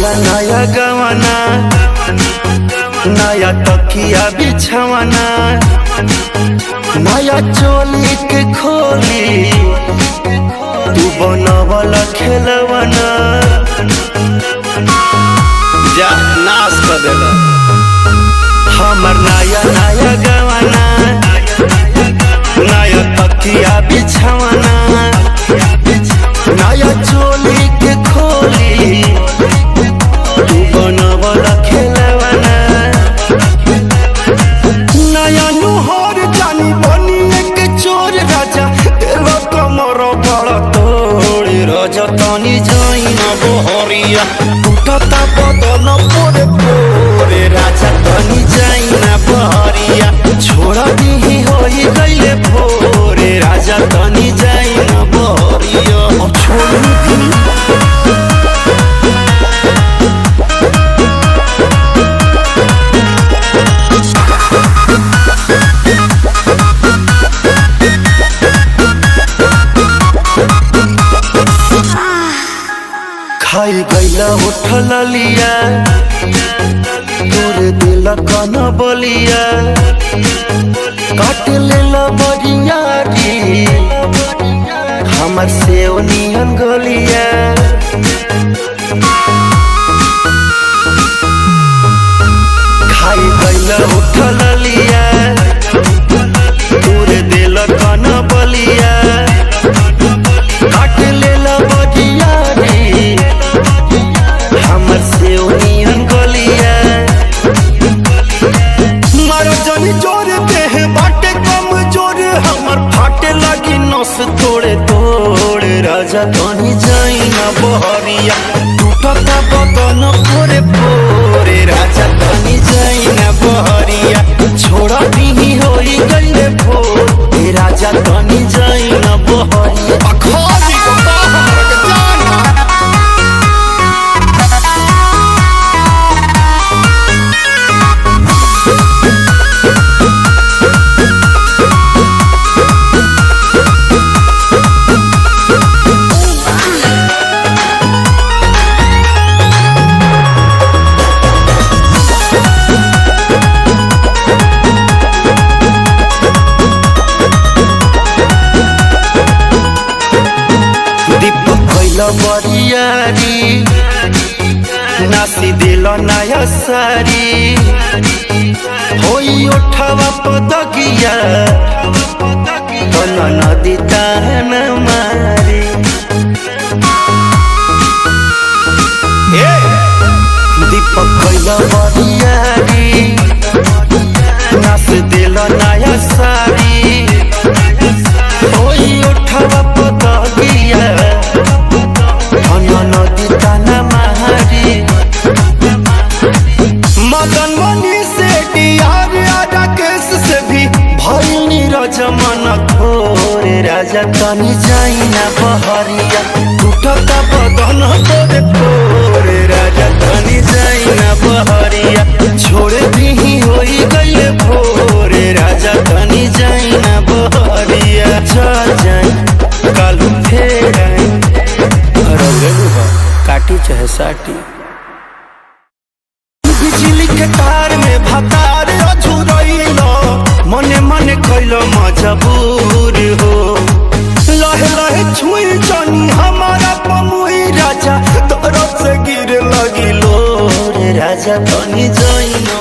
नया नया गवाना, नया तकिया बिछवाना, नया चोली के खोली तू बनवला खेलवाना। जा नाश कर देला हमर नया नया गवाना, नया तकिया बिछवाना, नया चोली के खोली तू बनवला खेलवाना। नया नुहर जानी बनी एक चोर राजा, देवा कमर बड़ तोड़ राजा तनी जाई न बहरिया, टूटता बदन पोरे पोरे राजा तनी जाई न बहरिया, छोड़ा दी होई गईले भोरे राजा तनी जाई न बहरिया। अब छोड़ दी खाई गईला उठल लिया, तोरे दिल कन बलिया, काट लेला बरियारी हमर से नियन गलिया। खाई गईला उठल लिया, तोरे दिल कन बलिया, काट लेला बरियारी हमर से नियन गलिया। मारो जनी जोर देह बाटे कम जोर, हमर फाटे लगी नस तोड़े तोड़े राजा तनी जाई न बहरिया, टूटता बदन पोरे पोरे राजा तनी जाई न बहरिया, छोड़ा दी होई गईले भोर राजा तनी जाई न बहरिया। अखोरी को हमर के जाना बरियारी नासी दिल नया सारी, होई उठवा पदगिया तन नदी तान मारी। दीपक कैला बरियारी नास दिल नया सारी, होई उठवा पदगिया नदी ताना मारी। मदन मनी से डियार आजा केस से भी भइल नीरज मन खोरे राजा तनी जाई न बहरिया, टूटता बदन पोरे पोरे राजा तनी जाई न बहरिया, छोड़ दी होई गईले भोरे राजा तनी जाई न बहरिया। चल जाई कल फेर आई काटी चाहे साटी, बिजली के तार में भतार अझुरइलो, मने मने कैलो मजबूर हो, लहे लहे छुई जनी हमारा पमुई राजा, तरफ से गिर लगिलो रे राजा तनी जाई न